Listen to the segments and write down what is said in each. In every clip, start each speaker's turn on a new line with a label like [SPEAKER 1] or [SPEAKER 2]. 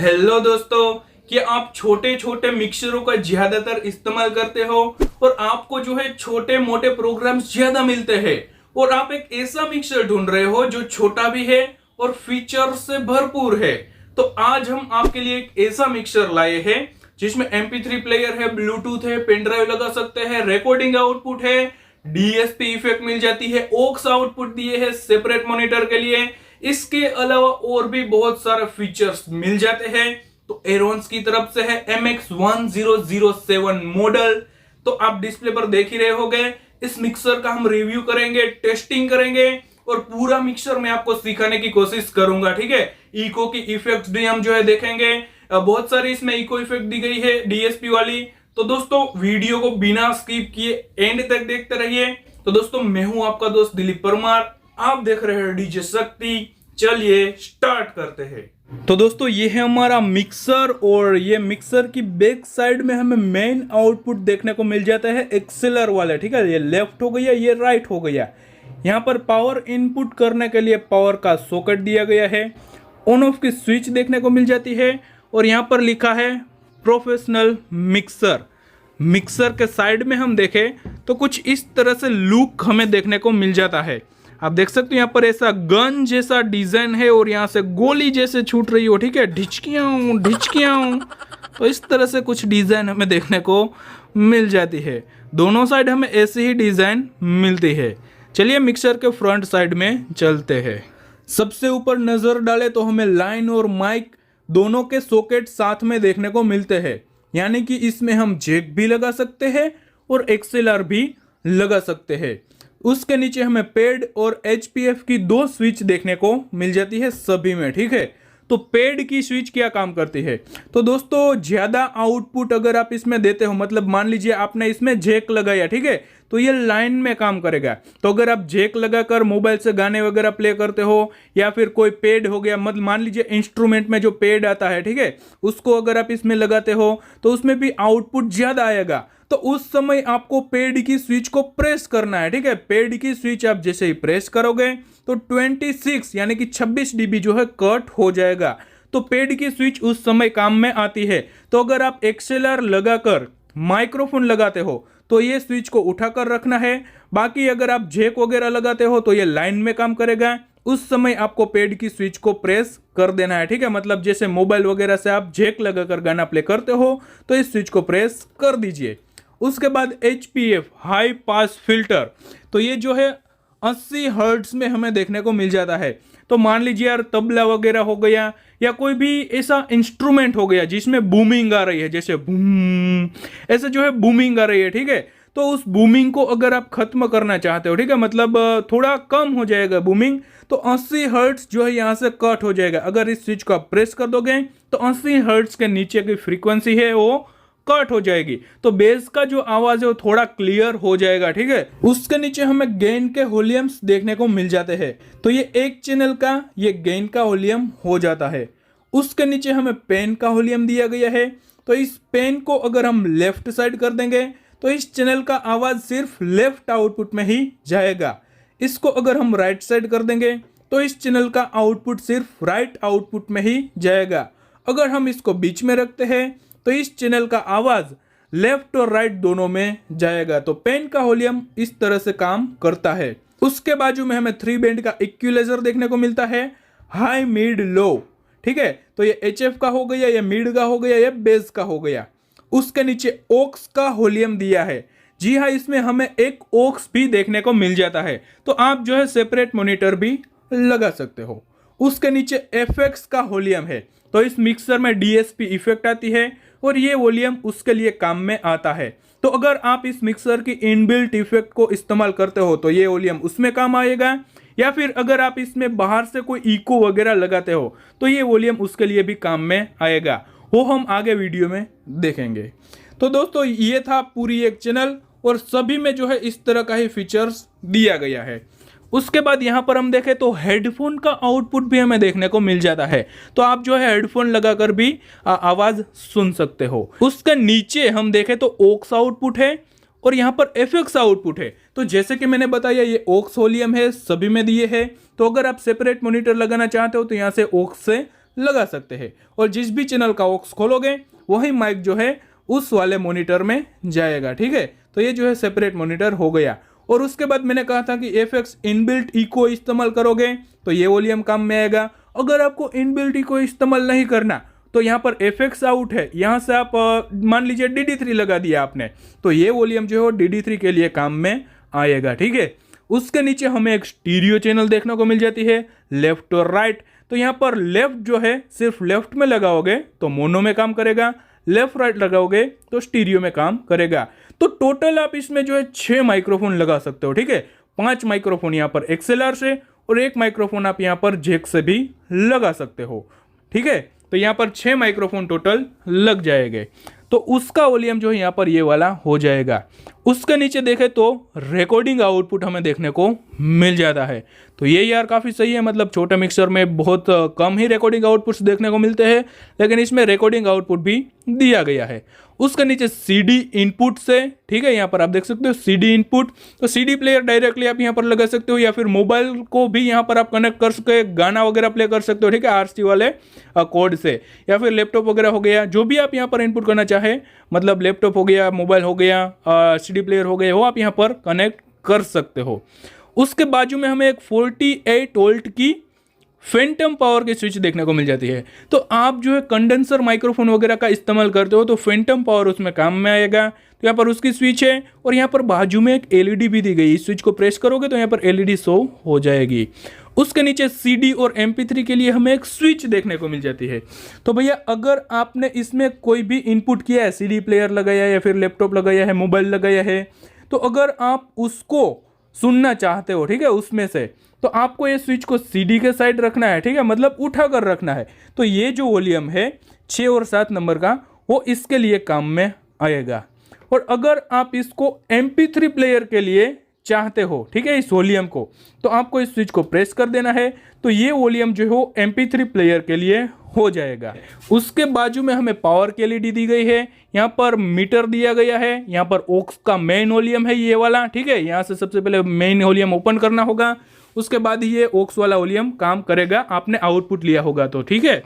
[SPEAKER 1] Hello दोस्तों, क्या आप छोटे छोटे मिक्सचरों का ज्यादातर इस्तेमाल करते हो और आपको जो है छोटे मोटे प्रोग्राम्स ज्यादा मिलते हैं और आप एक ऐसा मिक्सचर ढूंढ रहे हो जो छोटा भी है और फीचर से भरपूर है। तो आज हम आपके लिए एक ऐसा मिक्सचर लाए हैं जिसमें MP3 प्लेयर है, ब्लूटूथ है, पेन ड्राइव लगा सकते हैं, रिकॉर्डिंग आउटपुट है, DSP इफेक्ट मिल जाती है, ऑक्स आउटपुट दिए है सेपरेट मॉनिटर के लिए। इसके अलावा और भी बहुत सारे फीचर्स मिल जाते हैं। तो एरोन्स की तरफ से है MX1007 मॉडल। तो आप डिस्प्ले पर देख ही रहे होंगे। इस मिक्सर का हम रिव्यू करेंगे, टेस्टिंग करेंगे और पूरा मिक्सर मैं आपको सिखाने की कोशिश करूंगा। ठीक है, इको की इफेक्ट्स भी हम जो है देखेंगे। बहुत सारी इसमें इको इफेक्ट दी गई है DSP वाली। तो दोस्तों वीडियो को बिना स्किप किए एंड तक देखते रहिए। तो दोस्तों मैं हूं आपका दोस्त दिलीप परमार, आप देख रहे हैं डीजे शक्ति। चलिए स्टार्ट करते हैं। तो दोस्तों ये है हमारा मिक्सर और ये मिक्सर की बैक साइड में हमें मेन आउटपुट देखने को मिल जाता है एक्सेलर वाला। ठीक है, ये लेफ्ट हो गया, ये राइट हो गया। यहाँ पर पावर इनपुट करने के लिए पावर का सॉकेट दिया गया है। ऑन ऑफ की स्विच देखने को मिल जाती है और यहाँ पर लिखा है प्रोफेशनल मिक्सर। मिक्सर के साइड में हम देखें तो कुछ इस तरह से लुक हमें देखने को मिल जाता है। आप देख सकते हो यहाँ पर ऐसा गन जैसा डिजाइन है और यहाँ से गोली जैसे छूट रही हो। ठीक है, ढिचकियाँ ढिचकियाँ। तो इस तरह से कुछ डिजाइन हमें देखने को मिल जाती है। दोनों साइड हमें ऐसी ही डिजाइन मिलती है। चलिए मिक्सर के फ्रंट साइड में चलते हैं। सबसे ऊपर नजर डाले तो हमें लाइन और माइक दोनों के सॉकेट साथ में देखने को मिलते हैं, यानी कि इसमें हम जैक भी लगा सकते हैं और XLR भी लगा सकते हैं। उसके नीचे हमें पेड और HPF की दो स्विच देखने को मिल जाती है सभी में। ठीक है, तो पेड की स्विच क्या काम करती है? तो दोस्तों ज्यादा आउटपुट अगर आप इसमें देते हो, मतलब मान लीजिए आपने इसमें जैक लगाया, ठीक है, तो ये लाइन में काम करेगा। तो अगर आप जैक लगाकर मोबाइल से गाने वगैरह प्ले करते हो या फिर कोई पेड हो गया, मतलब मान लीजिए इंस्ट्रूमेंट में जो पेड आता है, ठीक है, उसको अगर आप इसमें लगाते हो तो उसमें भी आउटपुट ज्यादा आएगा। तो उस समय आपको पेड की स्विच को प्रेस करना है। ठीक है, पेड की स्विच आप जैसे ही प्रेस करोगे तो 26 यानी कि 26 dB जो है कट हो जाएगा। तो पेड की स्विच उस समय काम में आती है। तो अगर आप XLR लगाकर माइक्रोफोन लगाते हो तो ये स्विच को उठाकर रखना है। बाकी अगर आप जैक वगैरह लगाते हो तो ये लाइन में काम करेगा। उस समय आपको पेड की स्विच को प्रेस कर देना है। ठीक है, मतलब जैसे मोबाइल वगैरह से आप जैक लगाकर गाना प्ले करते हो तो इस स्विच को प्रेस कर दीजिए। उसके बाद HPF हाई पास फिल्टर, तो ये जो है 80 हर्ट्ज में हमें देखने को मिल जाता है। तो मान लीजिए यार तबला वगैरह हो गया या कोई भी ऐसा इंस्ट्रूमेंट हो गया जिसमें बूमिंग आ रही है, जैसे बूम ऐसे जो है बूमिंग आ रही है। ठीक है, तो उस बूमिंग को अगर आप खत्म करना चाहते हो, ठीक है, मतलब थोड़ा कम हो जाएगा बूमिंग, तो 80 हर्ट्ज जो है यहाँ से कट हो जाएगा। अगर इस स्विच को आप प्रेस कर दोगे तो 80 हर्ट्ज के नीचे की फ्रीक्वेंसी है वो कट हो जाएगी। तो बेस का जो आवाज है वो थोड़ा क्लियर हो जाएगा। ठीक है, उसके नीचे हमें गेन के वॉल्यूम्स देखने को मिल जाते हैं। तो ये एक चैनल का ये गेन का वॉल्यूम हो जाता है। उसके नीचे हमें पेन का वॉल्यूम दिया गया है। तो इस पेन को अगर हम लेफ्ट साइड कर देंगे तो इस चैनल का आवाज सिर्फ लेफ्ट आउटपुट में ही जाएगा। इसको अगर हम राइट साइड कर देंगे तो इस चैनल का आउटपुट सिर्फ राइट आउटपुट में ही जाएगा। अगर हम इसको बीच में रखते हैं तो इस चैनल का आवाज लेफ्ट और राइट दोनों में जाएगा। तो पेन का वॉल्यूम इस तरह से काम करता है। उसके बाजू में हमें 3 बैंड का इक्विलाइजर देखने को मिलता है, हाई मिड लो। ठीक है, तो ये HF का हो गया, ये मिड का हो गया, ये बेस का हो गया। उसके नीचे ऑक्स का वॉल्यूम दिया है। जी हाँ, इसमें हमें एक ऑक्स भी देखने को मिल जाता है। तो आप जो है सेपरेट मॉनिटर भी लगा सकते हो। उसके नीचे FX का वॉल्यूम है। तो इस मिक्सर में DSP इफेक्ट आती है और ये वॉल्यूम उसके लिए काम में आता है। तो अगर आप इस मिक्सर की इनबिल्ट इफेक्ट को इस्तेमाल करते हो तो ये वॉल्यूम उसमें काम आएगा, या फिर अगर आप इसमें बाहर से कोई इको वगैरह लगाते हो तो ये वॉल्यूम उसके लिए भी काम में आएगा। वो हम आगे वीडियो में देखेंगे। तो दोस्तों ये था पूरी एक चैनल और सभी में जो है इस तरह का ही फीचर्स दिया गया है। उसके बाद यहाँ पर हम देखें तो हेडफोन का आउटपुट भी हमें देखने को मिल जाता है। तो आप जो है हेडफोन लगाकर भी आवाज सुन सकते हो। उसके नीचे हम देखें तो ऑक्स आउटपुट है और यहाँ पर FX आउटपुट है। तो जैसे कि मैंने बताया ये ऑक्स वॉल्यूम है, सभी में दिए है। तो अगर आप सेपरेट मॉनिटर लगाना चाहते हो तो यहाँ से ऑक्स से लगा सकते हैं। और जिस भी चैनल का ऑक्स खोलोगे वही माइक जो है उस वाले मॉनिटर में जाएगा, ठीक है। तो ये जो है सेपरेट मॉनिटर हो गया। और उसके बाद मैंने कहा था कि FX इनबिल्ट इको इस्तेमाल करोगे तो ये वॉल्यूम काम में आएगा। अगर आपको इनबिल्ट इको इस्तेमाल नहीं करना तो यहाँ पर FX आउट है, यहाँ से आप मान लीजिए DD3 लगा दिया आपने, तो ये वॉल्यूम जो है DD3 के लिए काम में आएगा, ठीक है। उसके नीचे हमें एक स्टीरियो चैनल देखने को मिल जाती है, लेफ्ट और राइट। तो यहाँ पर लेफ्ट जो है सिर्फ लेफ्ट में लगाओगे तो मोनो में काम करेगा, लेफ्ट राइट लगाओगे तो स्टीरियो में काम करेगा। तो टोटल आप इसमें जो है 6 माइक्रोफोन लगा सकते हो, ठीक है। 5 माइक्रोफोन यहाँ पर XLR से और 1 माइक्रोफोन आप यहाँ पर जैक से भी लगा सकते हो, ठीक है। तो यहाँ पर 6 माइक्रोफोन टोटल लग जाएंगे। तो उसका वॉल्यूम जो है यहाँ पर ये वाला हो जाएगा। उसके नीचे देखें तो रिकॉर्डिंग आउटपुट हमें देखने को मिल जाता है। तो ये यार काफ़ी सही है, मतलब छोटे मिक्सर में बहुत कम ही रिकॉर्डिंग आउटपुट्स देखने को मिलते हैं, लेकिन इसमें रिकॉर्डिंग आउटपुट भी दिया गया है। उसके नीचे CD इनपुट से, ठीक है, यहाँ पर आप देख सकते हो CD इनपुट। तो CD प्लेयर डायरेक्टली आप यहाँ पर लगा सकते हो, या फिर मोबाइल को भी यहाँ पर आप कनेक्ट कर सके, गाना वगैरह प्ले कर सकते हो, ठीक है, RC वाले कोड से, या फिर लैपटॉप वगैरह हो गया, जो भी आप यहाँ पर इनपुट करना चाहे, मतलब लैपटॉप हो गया, मोबाइल हो गया, CD प्लेयर हो गया, वो आप यहाँ पर कनेक्ट कर सकते हो। उसके बाजू में हमें एक 48 वोल्ट की फैंटम पावर की स्विच देखने को मिल जाती है। तो आप जो है कंडेंसर माइक्रोफोन वगैरह का इस्तेमाल करते हो तो फैंटम पावर उसमें काम में आएगा। तो यहाँ पर उसकी स्विच है और यहाँ पर बाजू में एक LED भी दी गई। इस स्विच को प्रेस करोगे तो यहाँ पर LED शो हो जाएगी। उसके नीचे CD और MP3 के लिए हमें एक स्विच देखने को मिल जाती है। तो भैया अगर आपने इसमें कोई भी इनपुट किया है, CD प्लेयर लगाया है या फिर लैपटॉप लगाया है, मोबाइल लगाया है, तो अगर आप उसको सुनना चाहते हो, ठीक है, उसमें से, तो आपको ये स्विच को CD के साइड रखना है, ठीक है, मतलब उठा कर रखना है। तो ये जो वॉल्यूम है 6 और 7 नंबर का, वो इसके लिए काम में आएगा। और अगर आप इसको MP3 प्लेयर के लिए चाहते हो, ठीक है, इस वॉल्यूम को, तो आपको इस स्विच को प्रेस कर देना है। तो ये वॉल्यूम जो है MP3 प्लेयर के लिए हो जाएगा। उसके बाजू में हमें पावर की LED दी गई है, यहाँ पर मीटर दिया गया है, यहाँ पर ऑक्स का मेन वॉल्यूम है ये वाला, ठीक है। यहाँ से सबसे पहले मेन वॉल्यूम ओपन करना होगा, उसके बाद ही ये ऑक्स वाला वॉल्यूम काम करेगा, आपने आउटपुट लिया होगा तो, ठीक है।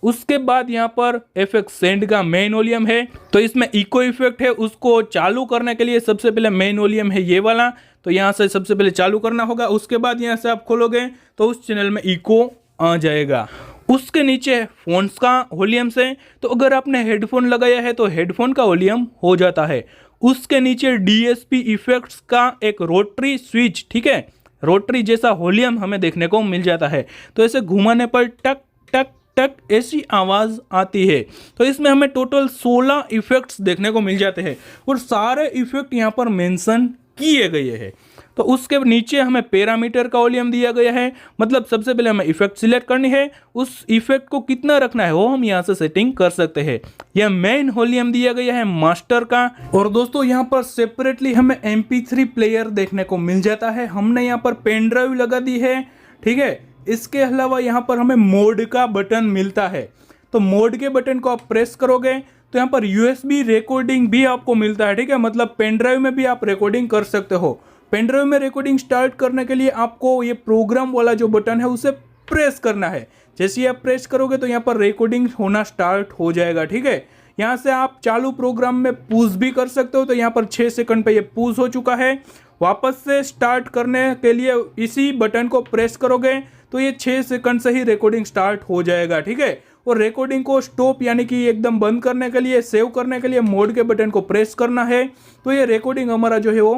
[SPEAKER 1] उसके बाद यहाँ पर FX सेंड का मेन वॉल्यूम है। तो इसमें इको इफेक्ट है, उसको चालू करने के लिए सबसे पहले मेन वॉल्यूम है ये वाला, तो यहाँ से सबसे पहले चालू करना होगा। उसके बाद यहाँ से आप खोलोगे तो उस चैनल में इको आ जाएगा। उसके नीचे फोन्स का वॉल्यूम से, तो अगर आपने हेडफोन लगाया है तो हेडफोन का वॉल्यूम हो जाता है। उसके नीचे DSP इफेक्ट्स का एक रोटरी स्विच, ठीक है, रोटरी जैसा वॉल्यूम हमें देखने को मिल जाता है। तो ऐसे घुमाने पर टक टक टक ऐसी आवाज़ आती है। तो इसमें हमें टोटल 16 इफेक्ट्स देखने को मिल जाते हैं और सारे इफेक्ट यहाँ पर मेंशन किए गए हैं। तो उसके नीचे हमें पैरामीटर का वॉल्यूम दिया गया है, मतलब सबसे पहले हमें इफेक्ट सिलेक्ट करनी है, उस इफेक्ट को कितना रखना है वो हम यहाँ से सेटिंग कर सकते हैं। यह मेन वॉल्यूम दिया गया है मास्टर का। और दोस्तों यहाँ पर सेपरेटली हमें MP3 प्लेयर देखने को मिल जाता है। हमने यहाँ पर पेन ड्राइव लगा दी है, ठीक है। इसके अलावा यहाँ पर हमें मोड का बटन मिलता है। तो मोड के बटन को आप प्रेस करोगे तो यहाँ पर USB रिकॉर्डिंग भी आपको मिलता है, ठीक है, मतलब पेन ड्राइव में भी आप रिकॉर्डिंग कर सकते हो। पेन ड्राइव में रिकॉर्डिंग स्टार्ट करने के लिए आपको ये प्रोग्राम वाला जो बटन है उसे प्रेस करना है। जैसे ही आप प्रेस करोगे तो यहाँ पर रिकॉर्डिंग होना स्टार्ट हो जाएगा, ठीक है। यहाँ से आप चालू प्रोग्राम में पूज भी कर सकते हो। तो यहाँ पर 6 सेकंड पे ये पूज हो चुका है। वापस से स्टार्ट करने के लिए इसी बटन को प्रेस करोगे तो ये 6 सेकंड से ही रिकॉर्डिंग स्टार्ट हो जाएगा, ठीक है। और रिकॉर्डिंग को स्टॉप यानी कि एकदम बंद करने के लिए, सेव करने के लिए मोड के बटन को प्रेस करना है। तो ये रिकॉर्डिंग हमारा जो है वो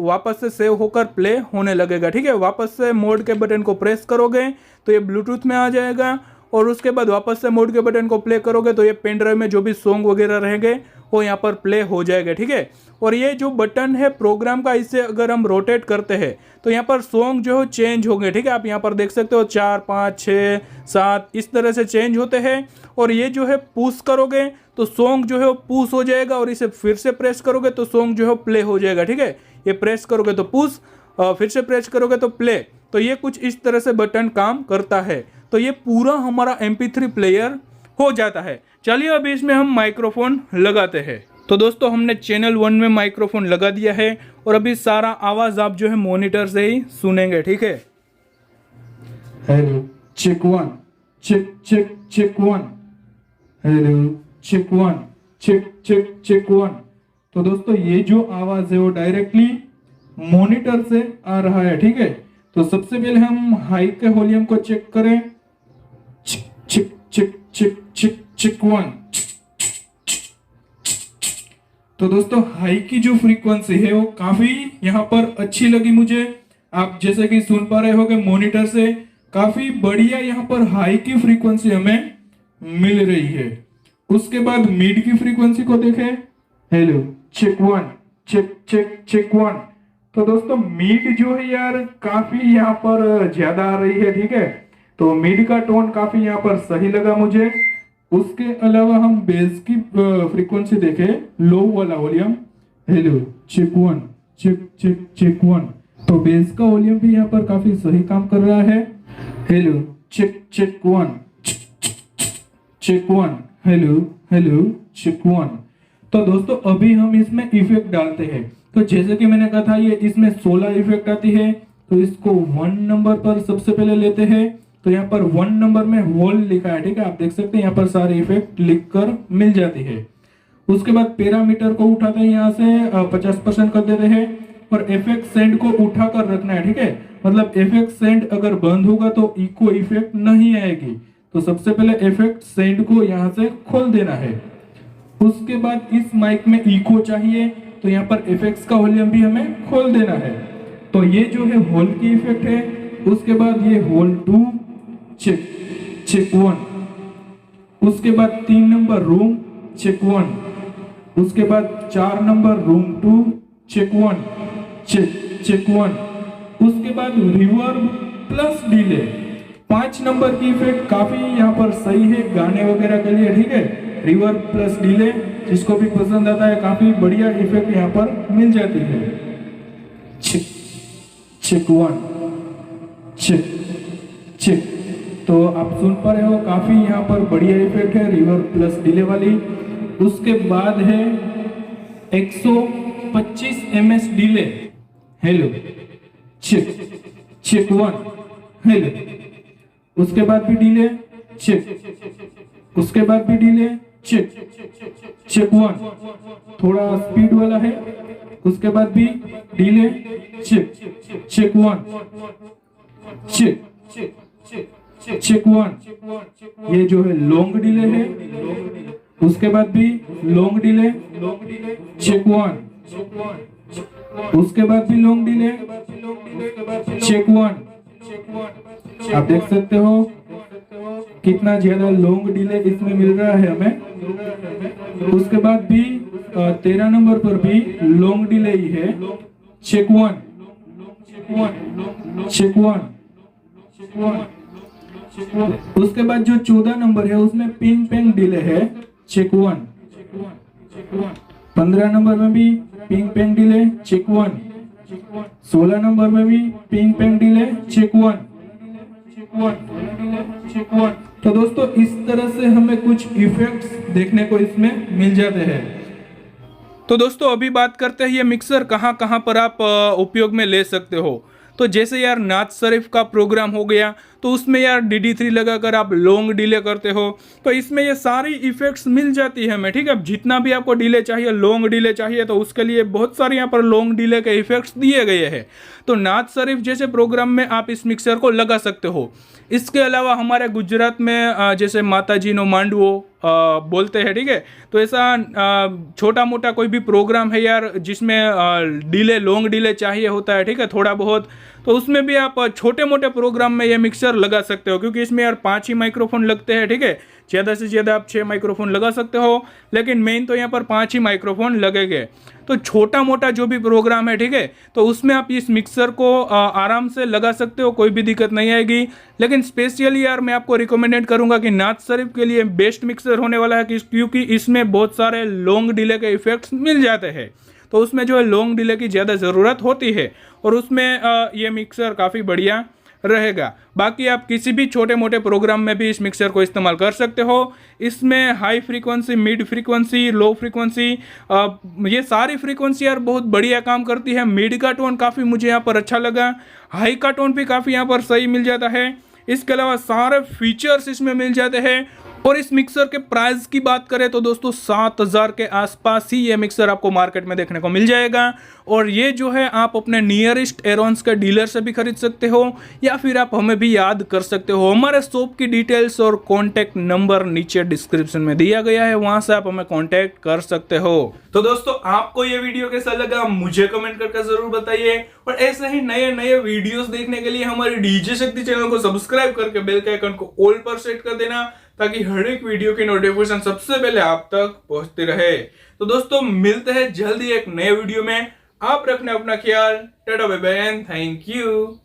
[SPEAKER 1] वापस से सेव होकर प्ले होने लगेगा, ठीक है। वापस से मोड के बटन को प्रेस करोगे तो ये ब्लूटूथ में आ जाएगा और उसके बाद वापस से मोड के बटन को प्ले करोगे तो ये पेन ड्राइव में जो भी सॉन्ग वगैरह रहेंगे वो यहाँ पर प्ले हो जाएगा, ठीक है। और ये जो बटन है प्रोग्राम का, इससे अगर हम रोटेट करते हैं तो यहाँ पर सॉन्ग जो है चेंज होंगे, ठीक है। आप यहाँ पर देख सकते हो 4, 5, 6, 7 इस तरह से चेंज होते हैं। और ये जो है पुश करोगे तो सॉन्ग जो है वो पुश हो जाएगा और इसे फिर से प्रेस करोगे तो सॉन्ग जो है प्ले हो जाएगा, ठीक है। ये प्रेस करोगे तो पुश, फिर से प्रेस करोगे तो प्ले। तो ये कुछ इस तरह से बटन काम करता है। तो ये पूरा हमारा MP3 प्लेयर हो जाता है। चलिए अब इसमें हम माइक्रोफोन लगाते हैं। तो दोस्तों हमने चैनल 1 में माइक्रोफोन लगा दिया है और अभी सारा आवाज़ आप जो है मॉनिटर से ही सुनेंगे, ठीक है।
[SPEAKER 2] Hello check 1
[SPEAKER 1] check check check 1, hello check 1, check check check 1। तो दोस्तों ये जो आवाज है वो डायरेक्टली मॉनिटर से आ रहा है, ठीक है। तो सबसे पहले हम हाई के वॉल्यूम को चेक करें, चिक चिक चिक चिक चिक चिक 1। तो दोस्तों हाई की जो फ्रीक्वेंसी है वो काफी यहाँ पर अच्छी लगी मुझे। आप जैसे कि सुन पा रहे होगे मॉनिटर से काफी बढ़िया यहाँ पर हाई की फ्रीक्वेंसी हमें मिल रही है। उसके बाद मिड की फ्रीक्वेंसी को देखें, hello check 1, check check check 1। तो दोस्तों मिड जो है यार काफी यहाँ पर ज्यादा आ रही है, ठीक है। तो मिड का टोन काफी यहाँ पर सही लगा मुझे। उसके अलावा हम बेस की फ्रीक्वेंसी देखें, लो वाला volume, hello check 1, check check check 1। तो बेस का वॉल्यूम भी यहाँ पर काफी सही काम कर रहा है, hello check check 1, check 1, hello hello check 1। तो दोस्तों अभी हम इसमें इफेक्ट डालते हैं। तो जैसे कि मैंने कहा था ये इसमें 16 इफेक्ट आती है। तो इसको 1 नंबर पर सबसे पहले लेते हैं। तो यहाँ पर 1 नंबर में होल लिखा है, ठीक है। आप देख सकते हैं यहाँ पर सारे इफेक्ट लिखकर मिल जाती है। उसके बाद पैरामीटर को उठाते हैं, यहाँ से 50% कर देते हैं और इफेक्ट सेंड को उठा कर रखना है, ठीक है। मतलब इफेक्ट सेंड अगर बंद होगा तो इको इफेक्ट नहीं आएगी। तो सबसे पहले इफेक्ट सेंड को यहाँ से खोल देना है। उसके बाद इस माइक में इको चाहिए तो यहाँ पर इफेक्ट्स का वॉल्यूम भी हमें खोल देना है। तो ये जो है होल की इफेक्ट है। उसके बाद ये होल 2, चेक चेक 1। उसके बाद 3 नंबर रूम, चेक 1। उसके बाद 4 number room 2, check 1, check check 1। उसके बाद रिवर्ब प्लस डिले, 5 नंबर की इफेक्ट काफी यहाँ पर सही है गाने वगैरह के लिए, ठीक है। रिवर्ब प्लस डिले जिसको भी पसंद आता है काफी बढ़िया इफेक्ट यहाँ पर मिल जाती है। Check check 1, check check. तो आप सुन पा रहे हो काफी यहाँ पर बढ़िया इफेक्ट है रिवर्ब प्लस डिले वाली। उसके बाद है 125 ms delay, hello check check 1, hello. उसके बाद भी डिले, चेक। उसके बाद भी डिले, चेक चेक 1। थोड़ा स्पीड वाला है। उसके बाद भी delay, check check 1, check check 1। ये जो है लॉन्ग डिले है। उसके बाद भी लॉन्ग डिले, चेक 1। उसके बाद भी लॉन्ग डिले, चेक 1। आप देख सकते हो कितना ज्यादा लॉन्ग डिले इसमें मिल रहा है हमें। उसके बाद भी 13 नंबर पर भी लॉन्ग डिले ही है, चेक 1, चेक 1। उसके बाद जो 14 नंबर है उसमें पिंग पेंग डिले है, चेक 1। 15 नंबर में भी पिंग पेंग डिले, चेक 1। 16 नंबर में भी पिंग पेंग डिले, चेक 1। तो दोस्तों इस तरह से हमें कुछ इफेक्ट्स देखने को इसमें मिल जाते हैं। तो दोस्तों अभी बात करते हैं ये मिक्सर कहाँ कहाँ पर आप उपयोग में ले सकते हो। तो जैसे यार नाज शरीफ का प्रोग्राम हो गया तो उसमें यार DD3 लगाकर आप लॉन्ग डिले करते हो तो इसमें ये सारी इफेक्ट्स मिल जाती है हमें, ठीक है। जितना भी आपको डिले चाहिए, लॉन्ग डिले चाहिए तो उसके लिए बहुत सारे यहाँ पर लॉन्ग डिले के इफेक्ट्स दिए गए हैं। तो नाज शरीफ जैसे प्रोग्राम में आप इस मिक्सर को लगा सकते हो। इसके अलावा हमारे गुजरात में जैसे माताजी नो मांडवो बोलते हैं, ठीक है। तो ऐसा छोटा मोटा कोई भी प्रोग्राम है यार जिसमें डिले लॉन्ग डिले चाहिए होता है, ठीक है, थोड़ा बहुत, तो उसमें भी आप छोटे मोटे प्रोग्राम में ये मिक्सर लगा सकते हो। क्योंकि इसमें यार 5 ही माइक्रोफोन लगते हैं, ठीक है। ज़्यादा से ज़्यादा आप 6 माइक्रोफोन लगा सकते हो, लेकिन मेन तो यहाँ पर 5 ही माइक्रोफोन लगेंगे। तो छोटा मोटा जो भी प्रोग्राम है, ठीक है, तो उसमें आप इस मिक्सर को आराम से लगा सकते हो, कोई भी दिक्कत नहीं आएगी। लेकिन स्पेशली यार मैं आपको रिकमेंडेड करूंगा कि नाज शरीफ के लिए बेस्ट मिक्सर होने वाला है क्योंकि इसमें बहुत सारे लॉन्ग डिले के इफेक्ट्स मिल जाते हैं। तो उसमें जो है लॉन्ग डिले की ज़्यादा ज़रूरत होती है और उसमें ये मिक्सर काफ़ी बढ़िया रहेगा। बाकी आप किसी भी छोटे मोटे प्रोग्राम में भी इस मिक्सर को इस्तेमाल कर सकते हो। इसमें high frequency, mid frequency, low frequency, ये सारी फ्रीक्वेंसी यार बहुत बढ़िया काम करती है। मिड का टोन काफ़ी मुझे यहाँ पर अच्छा लगा, हाई का टोन भी काफ़ी यहाँ पर सही मिल जाता है। इसके अलावा सारे फीचर्स इसमें मिल जाते हैं। और इस मिक्सर के प्राइस की बात करें तो दोस्तों 7,000 के आसपास ही ये मिक्सर आपको मार्केट में देखने को मिल जाएगा। और ये जो है आप अपने नियरेस्ट एरोन्स के डीलर से भी खरीद सकते हो या फिर आप हमें भी याद कर सकते हो। हमारे शॉप की डिटेल्स और कॉन्टैक्ट नंबर नीचे डिस्क्रिप्शन में दिया गया है, वहां से आप हमें कॉन्टैक्ट कर सकते हो। तो दोस्तों आपको ये वीडियो कैसा लगा मुझे कमेंट करके जरूर बताइए। और ऐसे ही नए नए वीडियोस देखने के लिए हमारे डीजे शक्ति चैनल को सब्सक्राइब करके बेल के आइकन को ऑल पर सेट कर देना, ताकि हर एक वीडियो की नोटिफिकेशन सबसे पहले आप तक पहुंचती रहे। तो दोस्तों मिलते हैं जल्दी एक नए वीडियो में। आप रखना अपना ख्याल। Tata bye bye and thank you.